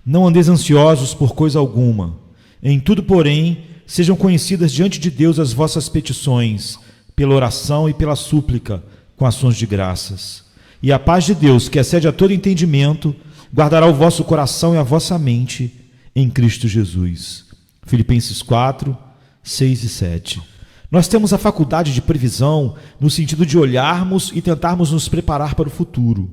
Não andeis ansiosos por coisa alguma. Em tudo, porém, sejam conhecidas diante de Deus as vossas petições, pela oração e pela súplica, com ações de graças. E a paz de Deus, que excede a todo entendimento, guardará o vosso coração e a vossa mente em Cristo Jesus. Filipenses 4, 6 e 7. Nós temos a faculdade de previsão no sentido de olharmos e tentarmos nos preparar para o futuro.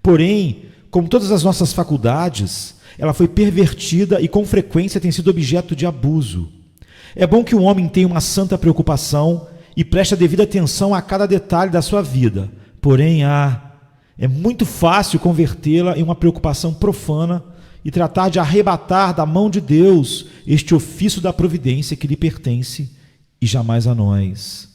Porém, como todas as nossas faculdades, ela foi pervertida e com frequência tem sido objeto de abuso. É bom que o homem tenha uma santa preocupação e preste a devida atenção a cada detalhe da sua vida. Porém, é muito fácil convertê-la em uma preocupação profana e tratar de arrebatar da mão de Deus este ofício da providência que lhe pertence e jamais a nós.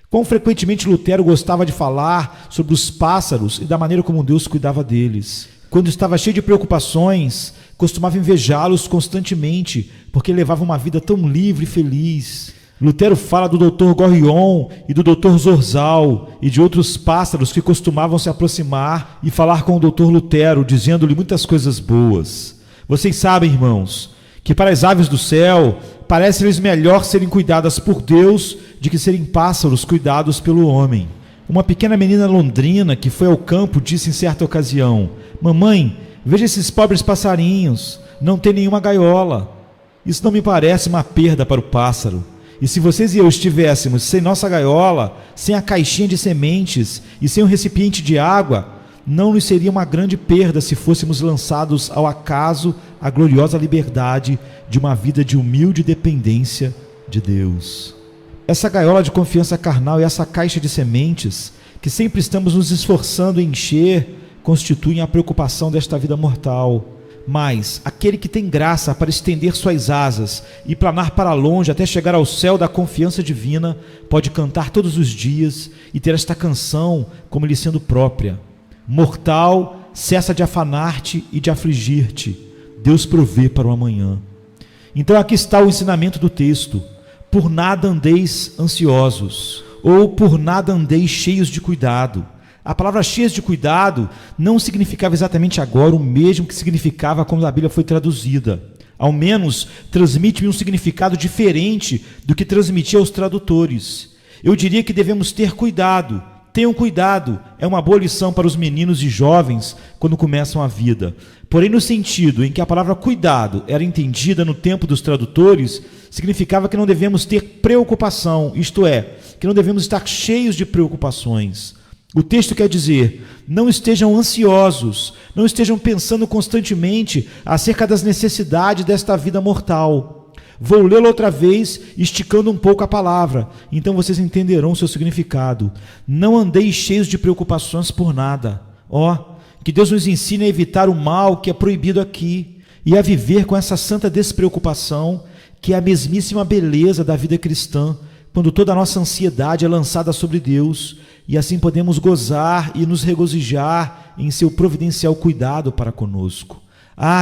Quão frequentemente Lutero gostava de falar sobre os pássaros e da maneira como Deus cuidava deles. Quando estava cheio de preocupações, costumava invejá-los constantemente, porque levava uma vida tão livre e feliz. Lutero fala do Dr. Gorrion e do Dr. Zorzal e de outros pássaros que costumavam se aproximar e falar com o Dr. Lutero, dizendo-lhe muitas coisas boas. Vocês sabem, irmãos, que para as aves do céu parece-lhes melhor serem cuidadas por Deus de que serem pássaros cuidados pelo homem. Uma pequena menina londrina que foi ao campo disse em certa ocasião: mamãe, veja esses pobres passarinhos, não tem nenhuma gaiola. Isso não me parece uma perda para o pássaro. E se vocês e eu estivéssemos sem nossa gaiola, sem a caixinha de sementes e sem o recipiente de água, não nos seria uma grande perda se fôssemos lançados ao acaso a gloriosa liberdade de uma vida de humilde dependência de Deus. Essa gaiola de confiança carnal e essa caixa de sementes, que sempre estamos nos esforçando em encher, constituem a preocupação desta vida mortal. Mas aquele que tem graça para estender suas asas e planar para longe até chegar ao céu da confiança divina, pode cantar todos os dias e ter esta canção como lhe sendo própria. Mortal, cessa de afanar-te e de afligir-te. Deus provê para o amanhã. Então aqui está o ensinamento do texto. Por nada andeis ansiosos, ou por nada andeis cheios de cuidado. A palavra cheios de cuidado não significava exatamente agora o mesmo que significava quando a Bíblia foi traduzida. Ao menos transmite-me um significado diferente do que transmitia aos tradutores. Eu diria que devemos ter cuidado. Tenham cuidado, é uma boa lição para os meninos e jovens quando começam a vida. Porém, no sentido em que a palavra cuidado era entendida no tempo dos tradutores, significava que não devemos ter preocupação, isto é, que não devemos estar cheios de preocupações. O texto quer dizer, não estejam ansiosos, não estejam pensando constantemente acerca das necessidades desta vida mortal. Vou lê-lo outra vez, esticando um pouco a palavra, então vocês entenderão o seu significado. Não andeis cheios de preocupações por nada. Que Deus nos ensine a evitar o mal que é proibido aqui e a viver com essa santa despreocupação, que é a mesmíssima beleza da vida cristã, quando toda a nossa ansiedade é lançada sobre Deus, e assim podemos gozar e nos regozijar em seu providencial cuidado para conosco.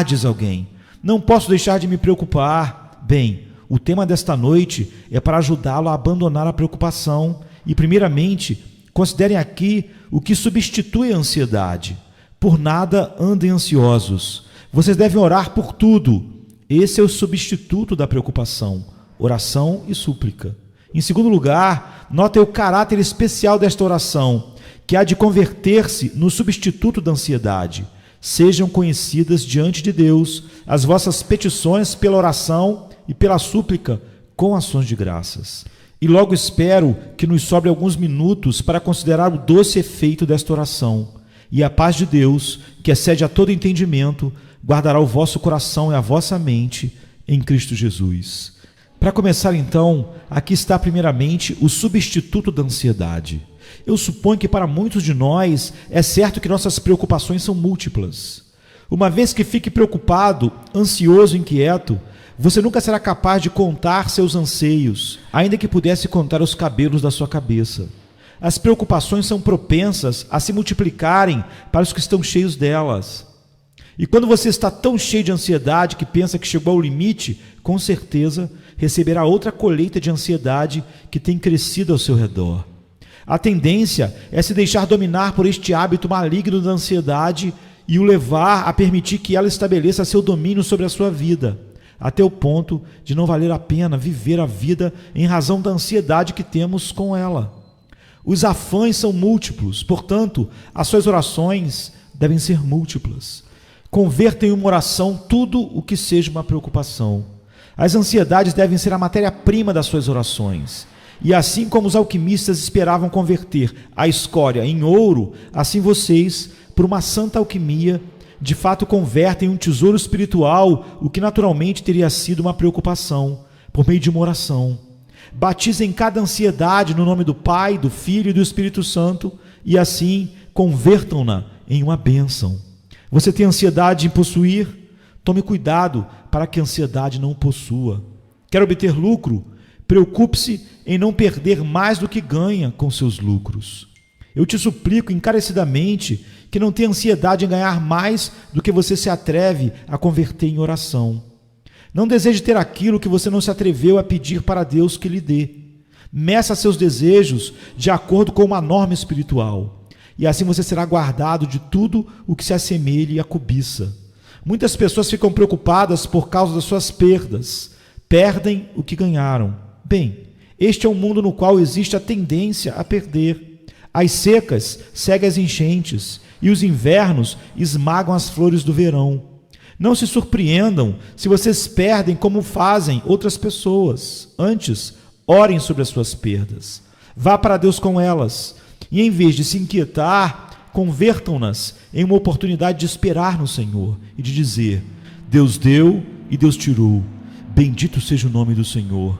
Diz alguém, não posso deixar de me preocupar. Bem, o tema desta noite é para ajudá-lo a abandonar a preocupação e, primeiramente, considerem aqui o que substitui a ansiedade. Por nada andem ansiosos. Vocês devem orar por tudo. Esse é o substituto da preocupação, oração e súplica. Em segundo lugar, notem o caráter especial desta oração, que há de converter-se no substituto da ansiedade. Sejam conhecidas diante de Deus as vossas petições pela oração e pela súplica com ações de graças. E logo espero que nos sobre alguns minutos para considerar o doce efeito desta oração. E a paz de Deus, que excede a todo entendimento, guardará o vosso coração e a vossa mente em Cristo Jesus. Para começar então, aqui está primeiramente o substituto da ansiedade. Eu suponho que para muitos de nós é certo que nossas preocupações são múltiplas. Uma vez que fique preocupado, ansioso, inquieto, você nunca será capaz de contar seus anseios, ainda que pudesse contar os cabelos da sua cabeça. As preocupações são propensas a se multiplicarem para os que estão cheios delas. E quando você está tão cheio de ansiedade que pensa que chegou ao limite, com certeza receberá outra colheita de ansiedade que tem crescido ao seu redor. A tendência é se deixar dominar por este hábito maligno da ansiedade e o levar a permitir que ela estabeleça seu domínio sobre a sua vida, até o ponto de não valer a pena viver a vida em razão da ansiedade que temos com ela. Os afãs são múltiplos, portanto, as suas orações devem ser múltiplas. Converta em uma oração tudo o que seja uma preocupação. As ansiedades devem ser a matéria-prima das suas orações. E assim como os alquimistas esperavam converter a escória em ouro, assim vocês, por uma santa alquimia, de fato convertem em um tesouro espiritual o que naturalmente teria sido uma preocupação, por meio de uma oração. Batizem cada ansiedade no nome do Pai, do Filho e do Espírito Santo, e assim convertam-na em uma bênção. Você tem ansiedade em possuir? Tome cuidado para que a ansiedade não o possua. Quer obter lucro? Preocupe-se em não perder mais do que ganha com seus lucros. Eu te suplico encarecidamente que não tenha ansiedade em ganhar mais do que você se atreve a converter em oração. Não deseje ter aquilo que você não se atreveu a pedir para Deus que lhe dê. Meça seus desejos de acordo com uma norma espiritual, e assim você será guardado de tudo o que se assemelhe à cobiça. Muitas pessoas ficam preocupadas por causa das suas perdas, perdem o que ganharam. Bem, este é um mundo no qual existe a tendência a perder. As secas seguem as enchentes, e os invernos esmagam as flores do verão. Não se surpreendam se vocês perdem como fazem outras pessoas. Antes, orem sobre as suas perdas. Vá para Deus com elas. E em vez de se inquietar, convertam-nas em uma oportunidade de esperar no Senhor e de dizer: Deus deu e Deus tirou. Bendito seja o nome do Senhor.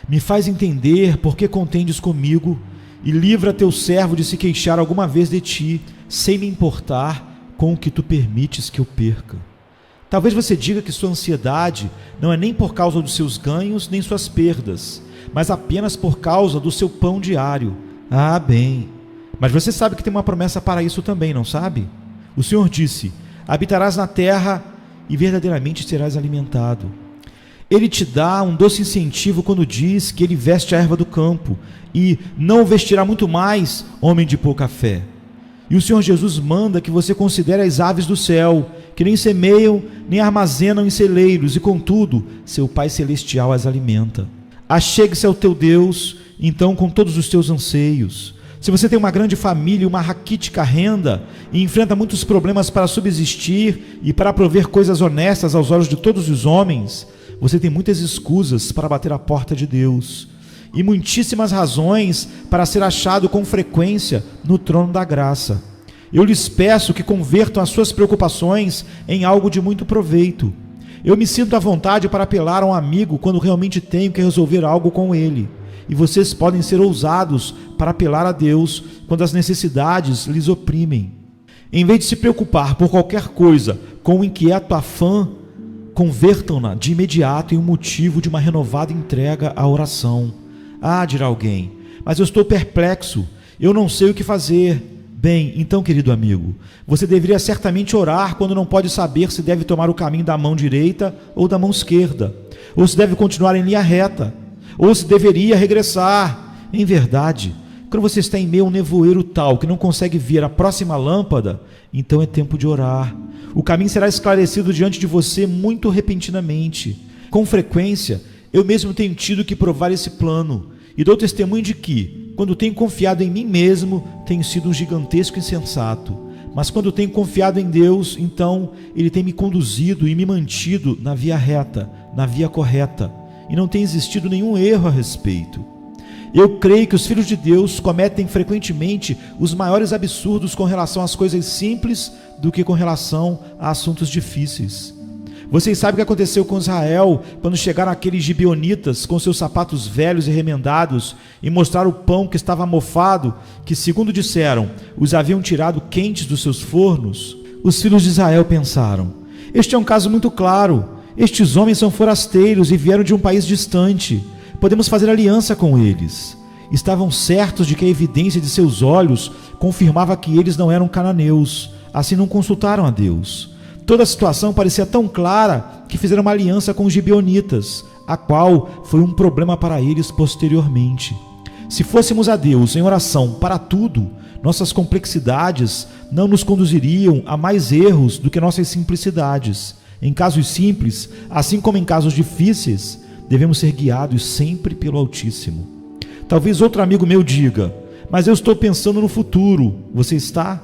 Me faz entender por que contendes comigo e livra teu servo de se queixar alguma vez de ti, sem me importar com o que tu permites que eu perca. Talvez você diga que sua ansiedade não é nem por causa dos seus ganhos nem suas perdas, mas apenas por causa do seu pão diário. Ah, bem, mas você sabe que tem uma promessa para isso também, não sabe? O Senhor disse: habitarás na terra e verdadeiramente serás alimentado. Ele te dá um doce incentivo quando diz que ele veste a erva do campo e não o vestirá muito mais, homem de pouca fé. E o Senhor Jesus manda que você considere as aves do céu, que nem semeiam, nem armazenam em celeiros, e contudo, seu Pai Celestial as alimenta. Achegue-se ao teu Deus, então, com todos os teus anseios. Se você tem uma grande família e uma raquítica renda, e enfrenta muitos problemas para subsistir e para prover coisas honestas aos olhos de todos os homens, você tem muitas escusas para bater à porta de Deus, e muitíssimas razões para ser achado com frequência no trono da graça. Eu lhes peço que convertam as suas preocupações em algo de muito proveito. Eu me sinto à vontade para apelar a um amigo quando realmente tenho que resolver algo com ele, e vocês podem ser ousados para apelar a Deus quando as necessidades lhes oprimem. Em vez de se preocupar por qualquer coisa com um inquieto afã, convertam-na de imediato em um motivo de uma renovada entrega à oração. Ah, dirá alguém, mas eu estou perplexo, eu não sei o que fazer. Bem, então, querido amigo, você deveria certamente orar quando não pode saber se deve tomar o caminho da mão direita ou da mão esquerda, ou se deve continuar em linha reta, ou se deveria regressar. Em verdade, quando você está em meio a um nevoeiro tal que não consegue ver a próxima lâmpada, então é tempo de orar. O caminho será esclarecido diante de você muito repentinamente. Com frequência, eu mesmo tenho tido que provar esse plano, e dou testemunho de que, quando tenho confiado em mim mesmo, tenho sido um gigantesco insensato. Mas quando tenho confiado em Deus, então Ele tem me conduzido e me mantido na via reta, na via correta, e não tem existido nenhum erro a respeito. Eu creio que os filhos de Deus cometem frequentemente os maiores absurdos com relação às coisas simples do que com relação a assuntos difíceis. Vocês sabem o que aconteceu com Israel quando chegaram aqueles gibeonitas com seus sapatos velhos e remendados e mostraram o pão que estava mofado, que, segundo disseram, os haviam tirado quentes dos seus fornos? Os filhos de Israel pensaram: este é um caso muito claro. Estes homens são forasteiros e vieram de um país distante. Podemos fazer aliança com eles. Estavam certos de que a evidência de seus olhos confirmava que eles não eram cananeus. Assim não consultaram a Deus. Toda a situação parecia tão clara que fizeram uma aliança com os gibeonitas, a qual foi um problema para eles posteriormente. Se fôssemos a Deus em oração para tudo, nossas complexidades não nos conduziriam a mais erros do que nossas simplicidades. Em casos simples, assim como em casos difíceis, devemos ser guiados sempre pelo Altíssimo. Talvez outro amigo meu diga: mas eu estou pensando no futuro. Você está?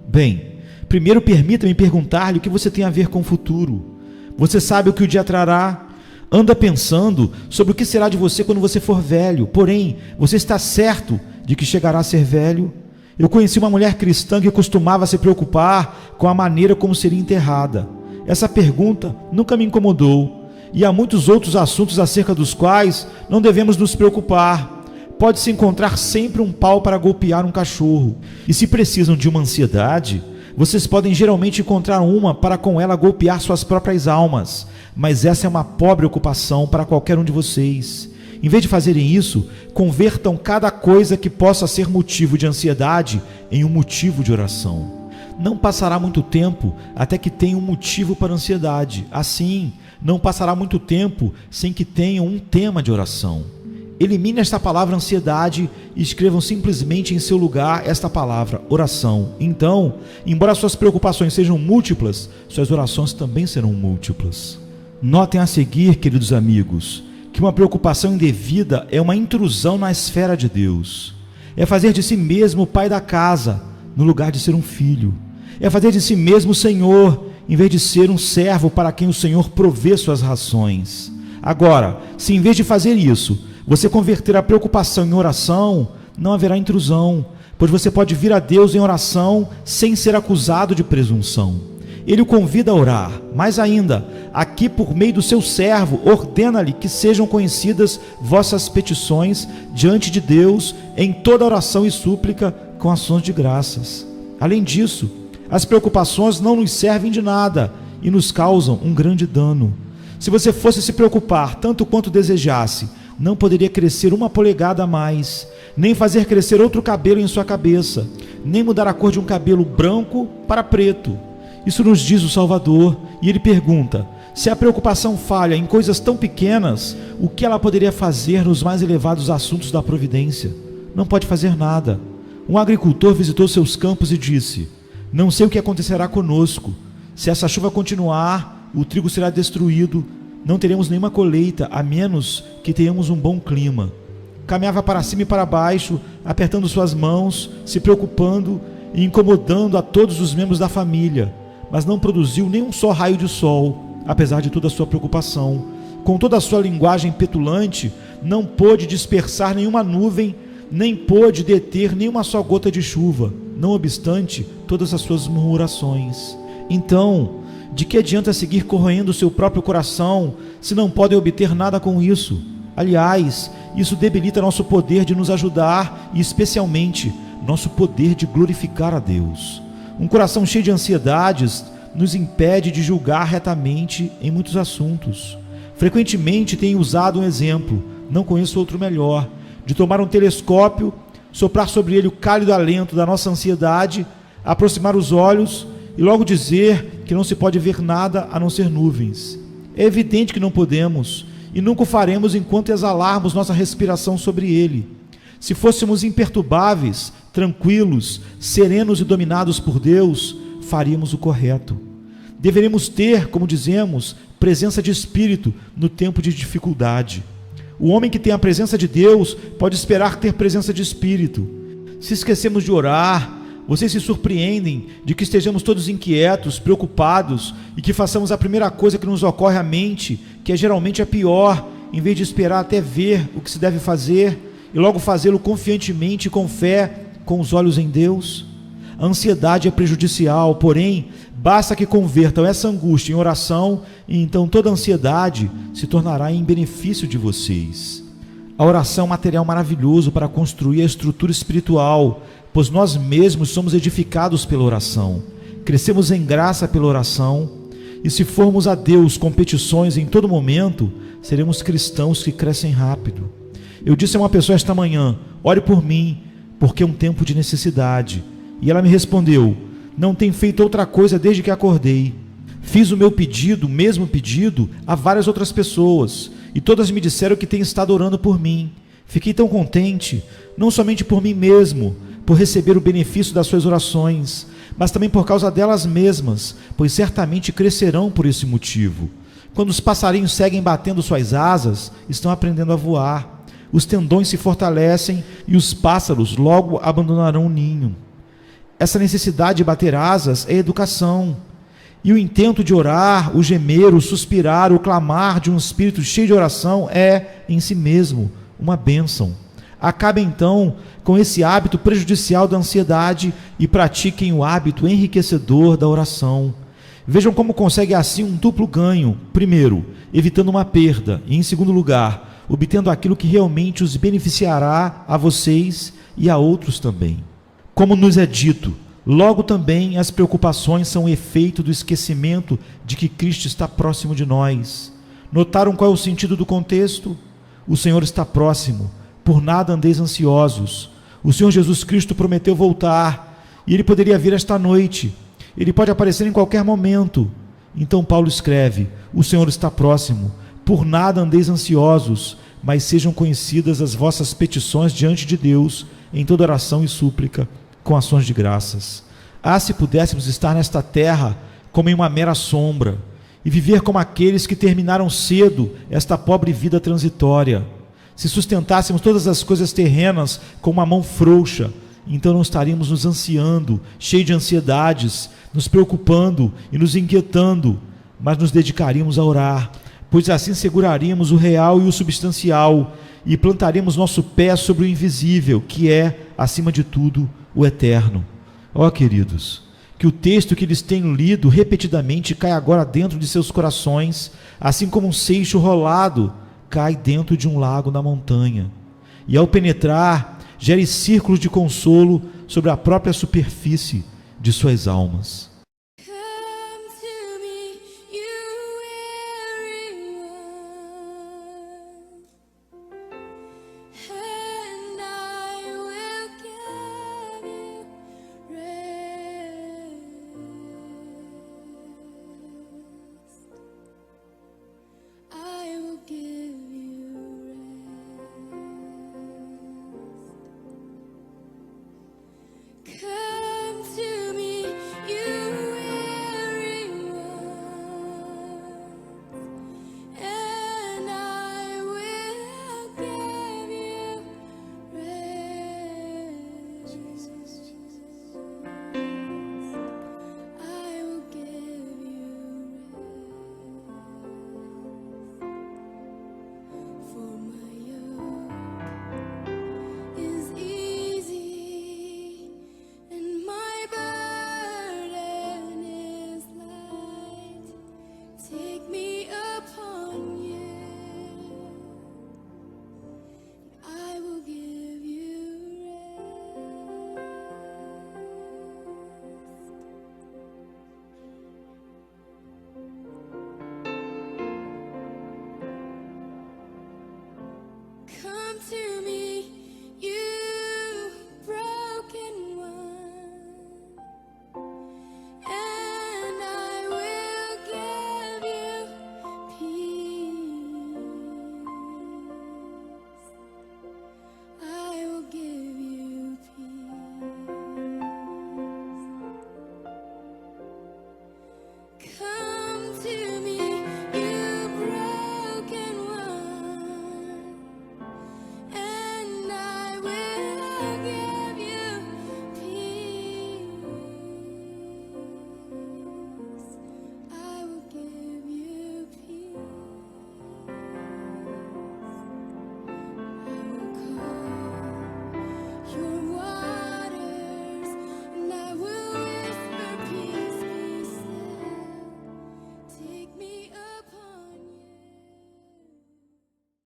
Bem, primeiro permita-me perguntar-lhe o que você tem a ver com o futuro. Você sabe o que o dia trará? Anda pensando sobre o que será de você quando você for velho. Porém, você está certo de que chegará a ser velho? Eu conheci uma mulher cristã que costumava se preocupar com a maneira como seria enterrada. Essa pergunta nunca me incomodou. E há muitos outros assuntos acerca dos quais não devemos nos preocupar. Pode-se encontrar sempre um pau para golpear um cachorro. E se precisam de uma ansiedade, vocês podem geralmente encontrar uma para com ela golpear suas próprias almas. Mas essa é uma pobre ocupação para qualquer um de vocês. Em vez de fazerem isso, convertam cada coisa que possa ser motivo de ansiedade em um motivo de oração. Não passará muito tempo até que tenham um motivo para ansiedade. Assim, não passará muito tempo sem que tenham um tema de oração. Elimine esta palavra ansiedade e escrevam simplesmente em seu lugar esta palavra, oração. Então, embora suas preocupações sejam múltiplas, suas orações também serão múltiplas. Notem a seguir, queridos amigos, que uma preocupação indevida é uma intrusão na esfera de Deus. É fazer de si mesmo o pai da casa, no lugar de ser um filho. É fazer de si mesmo o Senhor, em vez de ser um servo para quem o Senhor provê suas rações. Agora, se em vez de fazer isso, você converter a preocupação em oração, não haverá intrusão, pois você pode vir a Deus em oração sem ser acusado de presunção. Ele o convida a orar. Mais ainda, aqui por meio do seu servo, ordena-lhe que sejam conhecidas vossas petições diante de Deus em toda oração e súplica com ações de graças. Além disso, as preocupações não nos servem de nada e nos causam um grande dano. Se você fosse se preocupar tanto quanto desejasse, não poderia crescer uma polegada a mais, nem fazer crescer outro cabelo em sua cabeça, nem mudar a cor de um cabelo branco para preto. Isso nos diz o Salvador, e ele pergunta: se a preocupação falha em coisas tão pequenas, o que ela poderia fazer nos mais elevados assuntos da providência? Não pode fazer nada. Um agricultor visitou seus campos e disse: não sei o que acontecerá conosco. Se essa chuva continuar, o trigo será destruído, não teremos nenhuma colheita, a menos que tenhamos um bom clima. Caminhava para cima e para baixo, apertando suas mãos, se preocupando e incomodando a todos os membros da família, mas não produziu nem um só raio de sol, apesar de toda a sua preocupação. Com toda a sua linguagem petulante, não pôde dispersar nenhuma nuvem, nem pôde deter nenhuma só gota de chuva, não obstante todas as suas murmurações. Então, de que adianta seguir corroendo o seu próprio coração, se não podem obter nada com isso? Aliás, isso debilita nosso poder de nos ajudar e, especialmente, nosso poder de glorificar a Deus. Um coração cheio de ansiedades nos impede de julgar retamente em muitos assuntos. Frequentemente tenho usado um exemplo, não conheço outro melhor, de tomar um telescópio, soprar sobre ele o cálido alento da nossa ansiedade, aproximar os olhos e logo dizer que não se pode ver nada a não ser nuvens. É evidente que não podemos e nunca o faremos enquanto exalarmos nossa respiração sobre ele. Se fôssemos imperturbáveis, tranquilos, serenos e dominados por Deus, faríamos o correto. Deveremos ter, como dizemos, presença de espírito no tempo de dificuldade. O homem que tem a presença de Deus pode esperar ter presença de espírito. Se esquecemos de orar, vocês se surpreendem de que estejamos todos inquietos, preocupados e que façamos a primeira coisa que nos ocorre à mente, que é geralmente a pior, em vez de esperar até ver o que se deve fazer e logo fazê-lo confiantemente e com fé, com os olhos em Deus. A ansiedade é prejudicial, porém, basta que convertam essa angústia em oração e então toda a ansiedade se tornará em benefício de vocês. A oração é um material maravilhoso para construir a estrutura espiritual, pois nós mesmos somos edificados pela oração, crescemos em graça pela oração, e se formos a Deus com petições em todo momento, seremos cristãos que crescem rápido. Eu disse a uma pessoa esta manhã: ore por mim, porque é um tempo de necessidade. E ela me respondeu: não tenho feito outra coisa desde que acordei. Fiz o meu pedido, o mesmo pedido, a várias outras pessoas, e todas me disseram que têm estado orando por mim. Fiquei tão contente, não somente por mim mesmo, por receber o benefício das suas orações, mas também por causa delas mesmas, pois certamente crescerão por esse motivo. Quando os passarinhos seguem batendo suas asas, estão aprendendo a voar. Os tendões se fortalecem e os pássaros logo abandonarão o ninho. Essa necessidade de bater asas é educação. E o intento de orar, o gemer, o suspirar, o clamar de um espírito cheio de oração é, em si mesmo, uma bênção. Acabem então com esse hábito prejudicial da ansiedade e pratiquem o hábito enriquecedor da oração. Vejam como consegue assim um duplo ganho. Primeiro, evitando uma perda, e em segundo lugar, obtendo aquilo que realmente os beneficiará a vocês e a outros também. Como nos é dito, logo também as preocupações são o efeito do esquecimento de que Cristo está próximo de nós. Notaram qual é o sentido do contexto? O Senhor está próximo, por nada andeis ansiosos. O Senhor Jesus Cristo prometeu voltar, e Ele poderia vir esta noite. Ele pode aparecer em qualquer momento. Então Paulo escreve: o Senhor está próximo, por nada andeis ansiosos, mas sejam conhecidas as vossas petições diante de Deus, em toda oração e súplica, com ações de graças. Ah, se pudéssemos estar nesta terra como em uma mera sombra, e viver como aqueles que terminaram cedo esta pobre vida transitória. Se sustentássemos todas as coisas terrenas com uma mão frouxa, então não estaríamos nos ansiando, cheios de ansiedades, nos preocupando e nos inquietando, mas nos dedicaríamos a orar, pois assim seguraríamos o real e o substancial, e plantaríamos nosso pé sobre o invisível, que é, acima de tudo, o eterno. Ó queridos, que o texto que eles têm lido repetidamente cai agora dentro de seus corações, assim como um seixo rolado cai dentro de um lago na montanha, e ao penetrar, gere círculos de consolo sobre a própria superfície de suas almas.